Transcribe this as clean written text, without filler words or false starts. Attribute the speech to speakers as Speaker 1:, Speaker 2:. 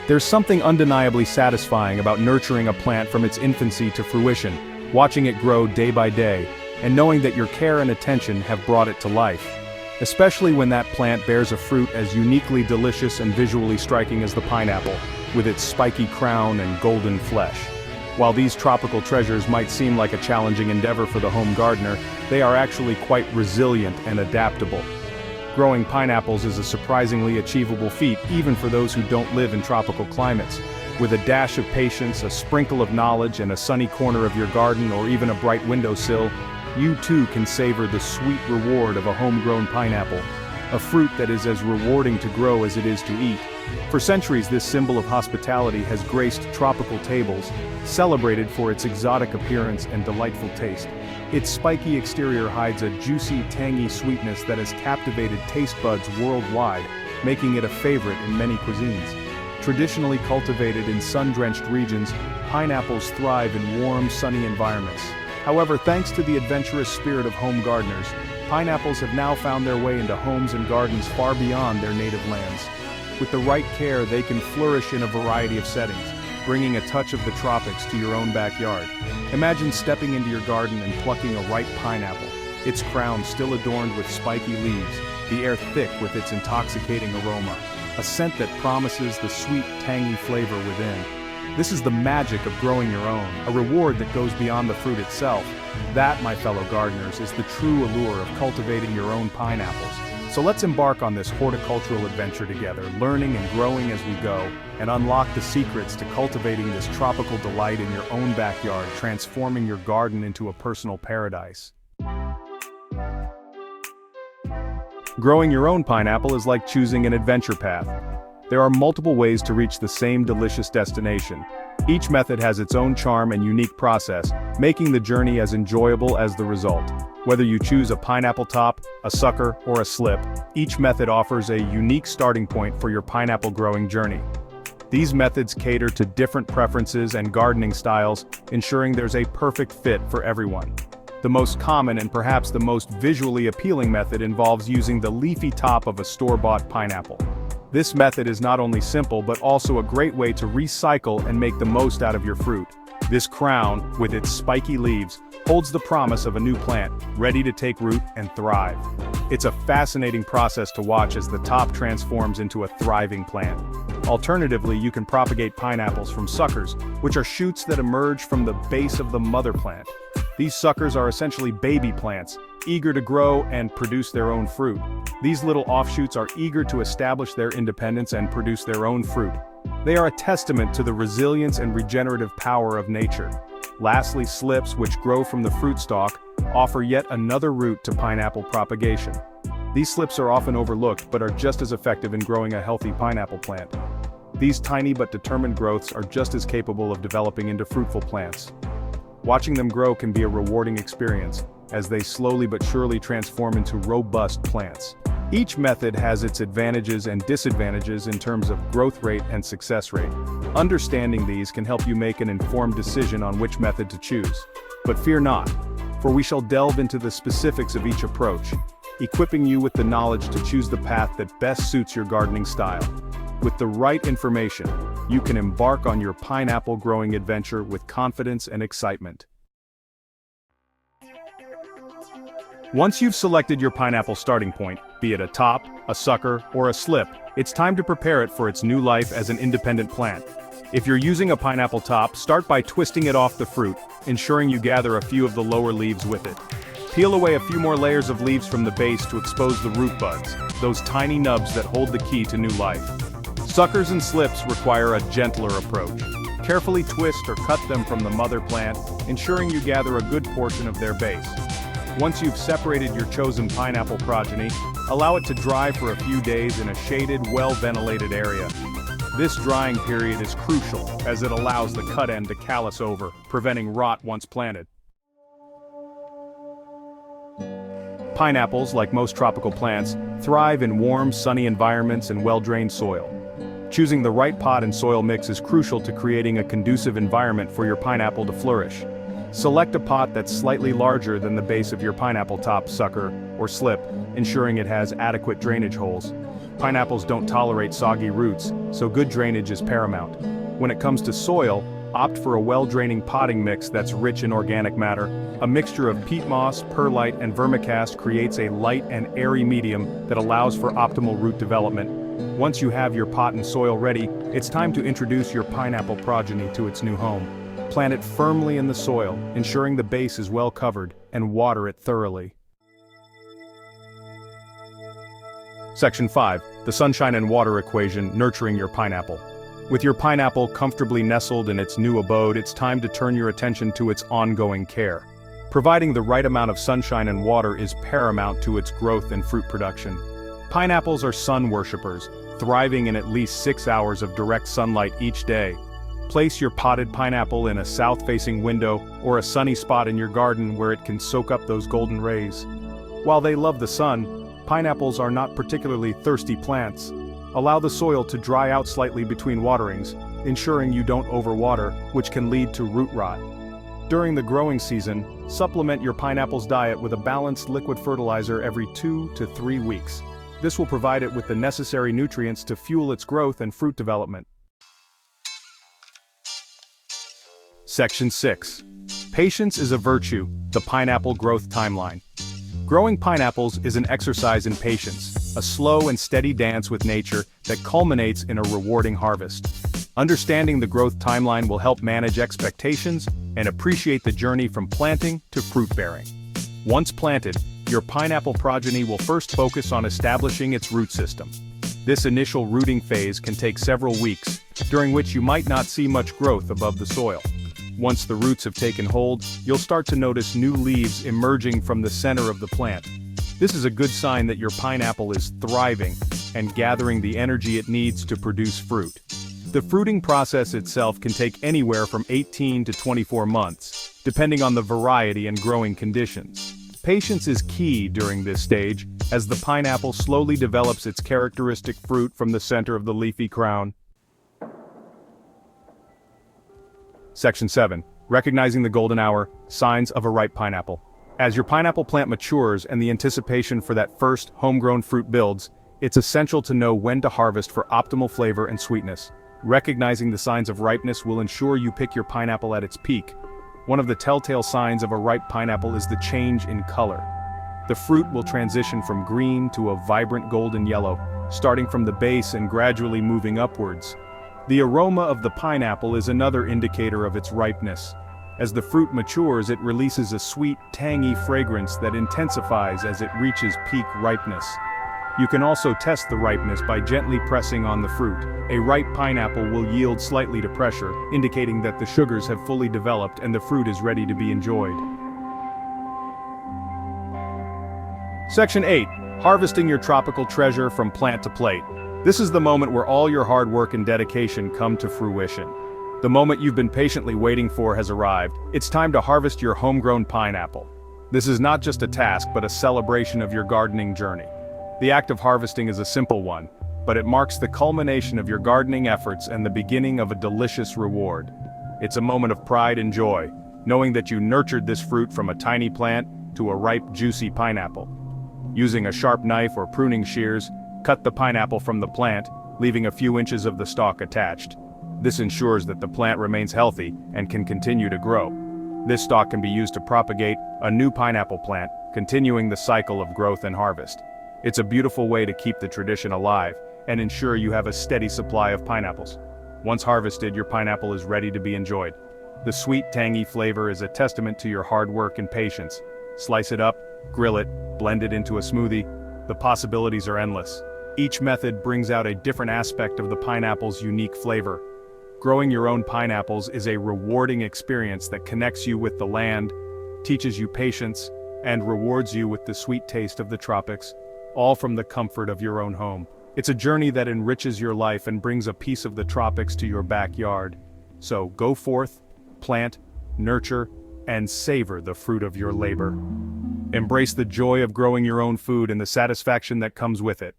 Speaker 1: There's something undeniably satisfying about nurturing a plant from its infancy to fruition, watching it grow day by day, and knowing that your care and attention have brought it to life. Especially when that plant bears a fruit as uniquely delicious and visually striking as the pineapple, with its spiky crown and golden flesh. While these tropical treasures might seem like a challenging endeavor for the home gardener, they are actually quite resilient and adaptable. Growing pineapples is a surprisingly achievable feat even for those who don't live in tropical climates. With a dash of patience, a sprinkle of knowledge, and a sunny corner of your garden or even a bright windowsill, you too can savor the sweet reward of a homegrown pineapple, a fruit that is as rewarding to grow as it is to eat. For centuries, this symbol of hospitality has graced tropical tables, celebrated for its exotic appearance and delightful taste. Its spiky exterior hides a juicy, tangy sweetness that has captivated taste buds worldwide, making it a favorite in many cuisines. Traditionally cultivated in sun-drenched regions, pineapples thrive in warm, sunny environments. However, thanks to the adventurous spirit of home gardeners, pineapples have now found their way into homes and gardens far beyond their native lands. With the right care, they can flourish in a variety of settings, bringing a touch of the tropics to your own backyard. Imagine stepping into your garden and plucking a ripe pineapple, its crown still adorned with spiky leaves, the air thick with its intoxicating aroma, a scent that promises the sweet, tangy flavor within. This is the magic of growing your own, a reward that goes beyond the fruit itself. That, my fellow gardeners, is the true allure of cultivating your own pineapples. So let's embark on this horticultural adventure together, learning and growing as we go, and unlock the secrets to cultivating this tropical delight in your own backyard, transforming your garden into a personal paradise. Growing your own pineapple is like choosing an adventure path. There are multiple ways to reach the same delicious destination. Each method has its own charm and unique process, making the journey as enjoyable as the result. Whether you choose a pineapple top, a sucker, or a slip, each method offers a unique starting point for your pineapple growing journey. These methods cater to different preferences and gardening styles, ensuring there's a perfect fit for everyone. The most common and perhaps the most visually appealing method involves using the leafy top of a store-bought pineapple. This method is not only simple but also a great way to recycle and make the most out of your fruit. This crown, with its spiky leaves, holds the promise of a new plant, ready to take root and thrive. It's a fascinating process to watch as the top transforms into a thriving plant. Alternatively, you can propagate pineapples from suckers, which are shoots that emerge from the base of the mother plant. These suckers are essentially baby plants, eager to grow and produce their own fruit. These little offshoots are eager to establish their independence and produce their own fruit. They are a testament to the resilience and regenerative power of nature. Lastly, slips, which grow from the fruit stalk, offer yet another route to pineapple propagation. These slips are often overlooked but are just as effective in growing a healthy pineapple plant. These tiny but determined growths are just as capable of developing into fruitful plants. Watching them grow can be a rewarding experience, as they slowly but surely transform into robust plants. Each method has its advantages and disadvantages in terms of growth rate and success rate. Understanding these can help you make an informed decision on which method to choose. But fear not, for we shall delve into the specifics of each approach, equipping you with the knowledge to choose the path that best suits your gardening style. With the right information, you can embark on your pineapple growing adventure with confidence and excitement. Once you've selected your pineapple starting point, be it a top, a sucker, or a slip, it's time to prepare it for its new life as an independent plant. If you're using a pineapple top, start by twisting it off the fruit, ensuring you gather a few of the lower leaves with it. Peel away a few more layers of leaves from the base to expose the root buds, those tiny nubs that hold the key to new life. Suckers and slips require a gentler approach. Carefully twist or cut them from the mother plant, ensuring you gather a good portion of their base. Once you've separated your chosen pineapple progeny, allow it to dry for a few days in a shaded, well-ventilated area. This drying period is crucial, as it allows the cut end to callus over, preventing rot once planted. Pineapples, like most tropical plants, thrive in warm, sunny environments and well-drained soil. Choosing the right pot and soil mix is crucial to creating a conducive environment for your pineapple to flourish. Select a pot that's slightly larger than the base of your pineapple top, sucker, or slip, ensuring it has adequate drainage holes. Pineapples don't tolerate soggy roots, so good drainage is paramount. When it comes to soil, opt for a well-draining potting mix that's rich in organic matter. A mixture of peat moss, perlite, and vermicast creates a light and airy medium that allows for optimal root development. Once you have your pot and soil ready, it's time to introduce your pineapple progeny to its new home. Plant it firmly in the soil, ensuring the base is well covered, and water it thoroughly. Section 5. The sunshine and water equation, nurturing your pineapple. With your pineapple comfortably nestled in its new abode, it's time to turn your attention to its ongoing care. Providing the right amount of sunshine and water is paramount to its growth and fruit production. Pineapples are sun worshippers, thriving in at least 6 hours of direct sunlight each day. Place your potted pineapple in a south-facing window or a sunny spot in your garden where it can soak up those golden rays. While they love the sun, pineapples are not particularly thirsty plants. Allow the soil to dry out slightly between waterings, ensuring you don't overwater, which can lead to root rot. During the growing season, supplement your pineapple's diet with a balanced liquid fertilizer every 2 to 3 weeks. This will provide it with the necessary nutrients to fuel its growth and fruit development. Section 6. Patience is a virtue, the pineapple growth timeline. Growing pineapples is an exercise in patience, a slow and steady dance with nature that culminates in a rewarding harvest. Understanding the growth timeline will help manage expectations and appreciate the journey from planting to fruit bearing. Once planted, your pineapple progeny will first focus on establishing its root system. This initial rooting phase can take several weeks, during which you might not see much growth above the soil. Once the roots have taken hold, you'll start to notice new leaves emerging from the center of the plant. This is a good sign that your pineapple is thriving and gathering the energy it needs to produce fruit. The fruiting process itself can take anywhere from 18 to 24 months, depending on the variety and growing conditions. Patience is key during this stage, as the pineapple slowly develops its characteristic fruit from the center of the leafy crown. Section 7. Recognizing the golden hour, signs of a ripe pineapple. As your pineapple plant matures and the anticipation for that first homegrown fruit builds, it's essential to know when to harvest for optimal flavor and sweetness. Recognizing the signs of ripeness will ensure you pick your pineapple at its peak. One of the telltale signs of a ripe pineapple is the change in color. The fruit will transition from green to a vibrant golden yellow, starting from the base and gradually moving upwards. The aroma of the pineapple is another indicator of its ripeness. As the fruit matures, it releases a sweet, tangy fragrance that intensifies as it reaches peak ripeness. You can also test the ripeness by gently pressing on the fruit. A ripe pineapple will yield slightly to pressure, indicating that the sugars have fully developed and the fruit is ready to be enjoyed. Section 8. Harvesting your tropical treasure from plant to plate. This is the moment where all your hard work and dedication come to fruition. The moment you've been patiently waiting for has arrived. It's time to harvest your homegrown pineapple. This is not just a task, but a celebration of your gardening journey. The act of harvesting is a simple one, but it marks the culmination of your gardening efforts and the beginning of a delicious reward. It's a moment of pride and joy, knowing that you nurtured this fruit from a tiny plant to a ripe, juicy pineapple. Using a sharp knife or pruning shears, cut the pineapple from the plant, leaving a few inches of the stalk attached. This ensures that the plant remains healthy and can continue to grow. This stalk can be used to propagate a new pineapple plant, continuing the cycle of growth and harvest. It's a beautiful way to keep the tradition alive and ensure you have a steady supply of pineapples. Once harvested, your pineapple is ready to be enjoyed. The sweet, tangy flavor is a testament to your hard work and patience. Slice it up, grill it, blend it into a smoothie. The possibilities are endless. Each method brings out a different aspect of the pineapple's unique flavor. Growing your own pineapples is a rewarding experience that connects you with the land, teaches you patience, and rewards you with the sweet taste of the tropics, all from the comfort of your own home. It's a journey that enriches your life and brings a piece of the tropics to your backyard. So go forth, plant, nurture, and savor the fruit of your labor. Embrace the joy of growing your own food and the satisfaction that comes with it.